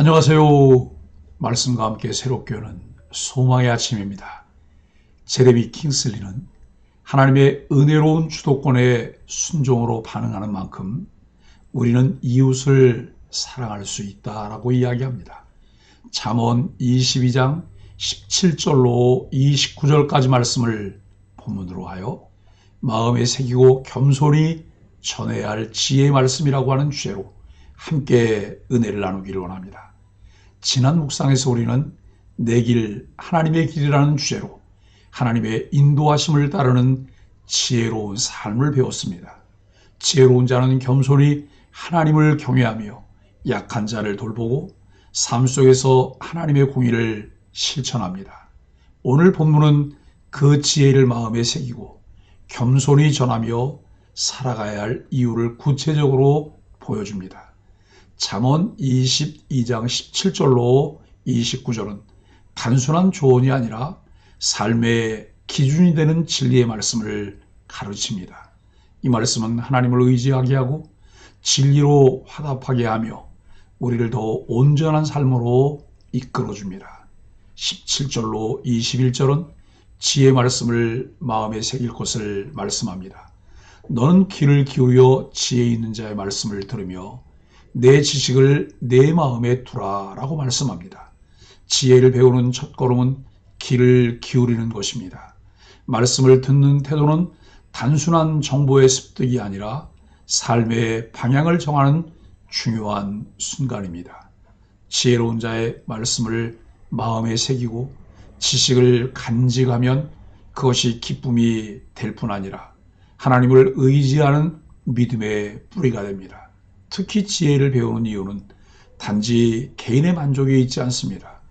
안녕하세요. 말씀과 함께 새롭게 오는 소망의 아침입니다. 제레미 킹슬리는 하나님의 은혜로운 주도권에 순종으로 반응하는 만큼 우리는 이웃을 사랑할 수 있다라고 이야기합니다. 잠언 22장 17절로 29절까지 말씀을 본문으로 하여 마음에 새기고 겸손히 전해야 할 지혜의 말씀이라고 하는 주제로 함께 은혜를 나누기를 원합니다. 지난 묵상에서 우리는 내 길, 하나님의 길이라는 주제로 하나님의 인도하심을 따르는 지혜로운 삶을 배웠습니다. 지혜로운 자는 겸손히 하나님을 경외하며 약한 자를 돌보고 삶 속에서 하나님의 공의를 실천합니다. 오늘 본문은 그 지혜를 마음에 새기고 겸손히 전하며 살아가야 할 이유를 구체적으로 보여줍니다. 잠언 22장 17절로 29절은 단순한 조언이 아니라 삶의 기준이 되는 진리의 말씀을 가르칩니다. 이 말씀은 하나님을 의지하게 하고 진리로 화답하게 하며 우리를 더 온전한 삶으로 이끌어줍니다. 17절로 21절은 지혜의 말씀을 마음에 새길 것을 말씀합니다. 너는 귀를 기울여 지혜 있는 자의 말씀을 들으며 내 지식을 내 마음에 두라 라고 말씀합니다. 지혜를 배우는 첫걸음은 귀를 기울이는 것입니다. 말씀을 듣는 태도는 단순한 정보의 습득이 아니라 삶의 방향을 정하는 중요한 순간입니다. 지혜로운 자의 말씀을 마음에 새기고 지식을 간직하면 그것이 기쁨이 될 뿐 아니라 하나님을 의지하는 믿음의 뿌리가 됩니다. 특히 지혜를 배우는 이유는 단지 개인의 만족에 있지 않습니다.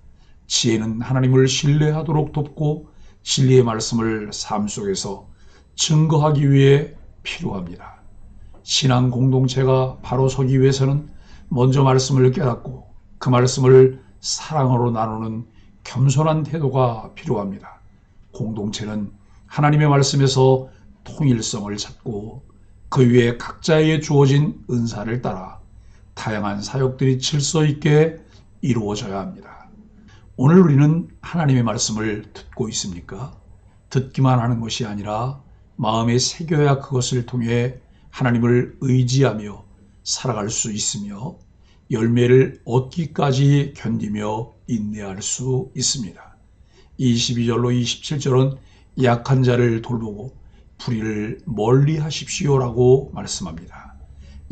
지혜는 하나님을 신뢰하도록 돕고 진리의 말씀을 삶 속에서 증거하기 위해 필요합니다. 신앙 공동체가 바로 서기 위해서는 먼저 말씀을 깨닫고 그 말씀을 사랑으로 나누는 겸손한 태도가 필요합니다. 공동체는 하나님의 말씀에서 통일성을 찾고 그 위에 각자에게 주어진 은사를 따라 다양한 사역들이 질서 있게 이루어져야 합니다. 오늘 우리는 하나님의 말씀을 듣고 있습니까? 듣기만 하는 것이 아니라 마음에 새겨야 그것을 통해 하나님을 의지하며 살아갈 수 있으며 열매를 얻기까지 견디며 인내할 수 있습니다. 22절로 27절은 약한 자를 돌보고 불의를 멀리 하십시오라고 말씀합니다.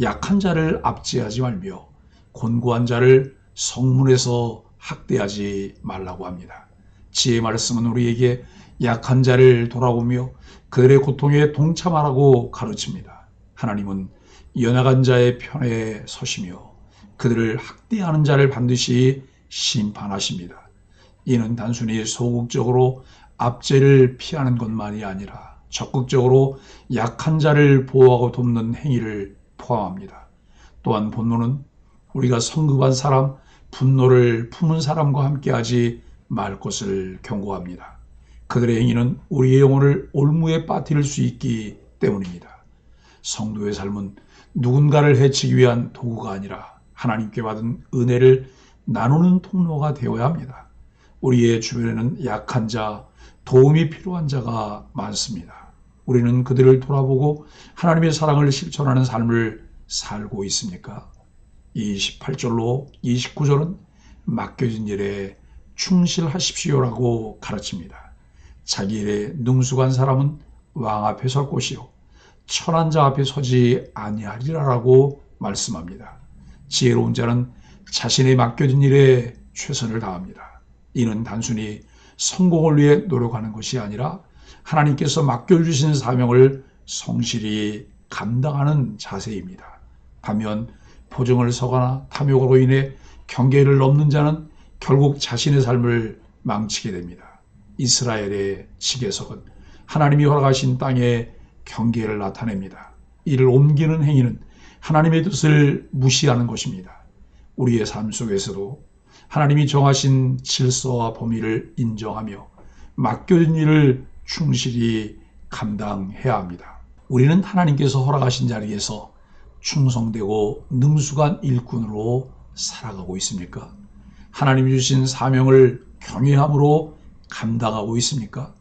약한 자를 압제하지 말며 곤고한 자를 성문에서 학대하지 말라고 합니다. 지혜의 말씀은 우리에게 약한 자를 돌아보며 그들의 고통에 동참하라고 가르칩니다. 하나님은 연약한 자의 편에 서시며 그들을 학대하는 자를 반드시 심판하십니다. 이는 단순히 소극적으로 압제를 피하는 것만이 아니라 적극적으로 약한 자를 보호하고 돕는 행위를 포함합니다. 또한 본문은 우리가 성급한 사람, 분노를 품은 사람과 함께하지 말 것을 경고합니다. 그들의 행위는 우리의 영혼을 올무에 빠뜨릴 수 있기 때문입니다. 성도의 삶은 누군가를 해치기 위한 도구가 아니라 하나님께 받은 은혜를 나누는 통로가 되어야 합니다. 우리의 주변에는 약한 자, 도움이 필요한 자가 많습니다. 우리는 그들을 돌아보고 하나님의 사랑을 실천하는 삶을 살고 있습니까? 28절로 29절은 맡겨진 일에 충실하십시오라고 가르칩니다. 자기 일에 능숙한 사람은 왕 앞에 설 것이요 천한 자 앞에 서지 아니하리라라고 말씀합니다. 지혜로운 자는 자신의 맡겨진 일에 최선을 다합니다. 이는 단순히 성공을 위해 노력하는 것이 아니라 하나님께서 맡겨주신 사명을 성실히 감당하는 자세입니다. 반면 보증을 서거나 탐욕으로 인해 경계를 넘는 자는 결국 자신의 삶을 망치게 됩니다. 이스라엘의 지계석은 하나님이 허락하신 땅에 경계를 나타냅니다. 이를 옮기는 행위는 하나님의 뜻을 무시하는 것입니다. 우리의 삶 속에서도 하나님이 정하신 질서와 범위를 인정하며 맡겨진 일을 충실히 감당해야 합니다. 우리는 하나님께서 허락하신 자리에서 충성되고 능숙한 일꾼으로 살아가고 있습니까? 하나님이 주신 사명을 경외함으로 감당하고 있습니까?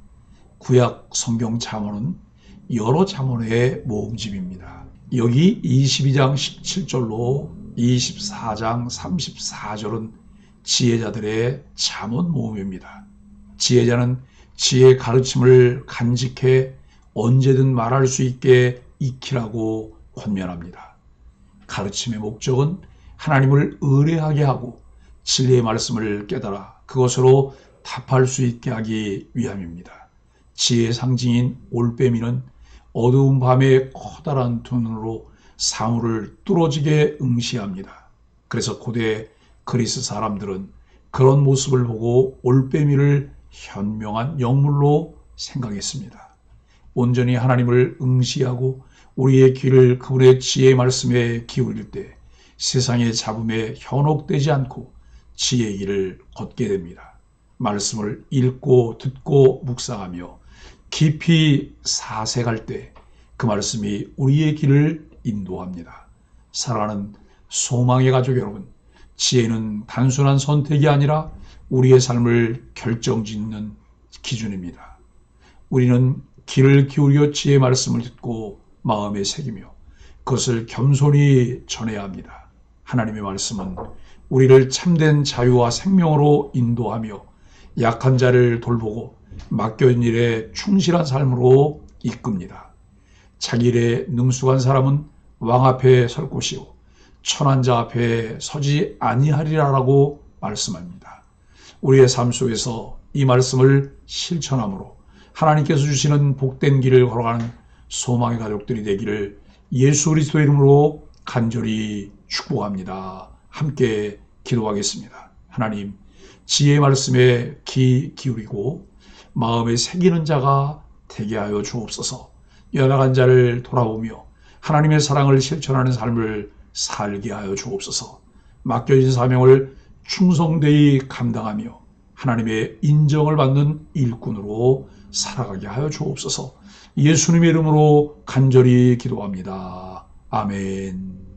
구약 성경 잠언은 여러 잠언의 모음집입니다. 여기 22장 17절로 24장 34절은 지혜자들의 잠언 모음입니다. 지혜자는 지혜의 가르침을 간직해 언제든 말할 수 있게 익히라고 권면합니다. 가르침의 목적은 하나님을 의뢰하게 하고 진리의 말씀을 깨달아 그것으로 답할 수 있게 하기 위함입니다. 지혜의 상징인 올빼미는 어두운 밤의 커다란 두 눈으로 사물을 뚫어지게 응시합니다. 그래서 고대 그리스 사람들은 그런 모습을 보고 올빼미를 현명한 영물로 생각했습니다. 온전히 하나님을 응시하고 우리의 귀를 그분의 지혜의 말씀에 기울일 때 세상의 잡음에 현혹되지 않고 지혜의 길을 걷게 됩니다. 말씀을 읽고 듣고 묵상하며 깊이 사색할 때 그 말씀이 우리의 길을 인도합니다. 사랑하는 소망의 가족 여러분, 지혜는 단순한 선택이 아니라 우리의 삶을 결정짓는 기준입니다. 우리는 귀를 기울여 지혜의 말씀을 듣고 마음에 새기며 그것을 겸손히 전해야 합니다. 하나님의 말씀은 우리를 참된 자유와 생명으로 인도하며 약한 자를 돌보고 맡겨진 일에 충실한 삶으로 이끕니다. 자기 일에 능숙한 사람은 왕 앞에 설 곳이요 천한 자 앞에 서지 아니하리라라고 말씀합니다. 우리의 삶 속에서 이 말씀을 실천함으로 하나님께서 주시는 복된 길을 걸어가는 소망의 가족들이 되기를 예수 그리스도 이름으로 간절히 축복합니다. 함께 기도하겠습니다. 하나님, 지혜의 말씀에 귀 기울이고 마음에 새기는 자가 되게 하여 주옵소서. 연약한 자를 돌아보며 하나님의 사랑을 실천하는 삶을 살게 하여 주옵소서. 맡겨진 사명을 충성되이 감당하며 하나님의 인정을 받는 일꾼으로 살아가게 하여 주옵소서. 예수님의 이름으로 간절히 기도합니다. 아멘.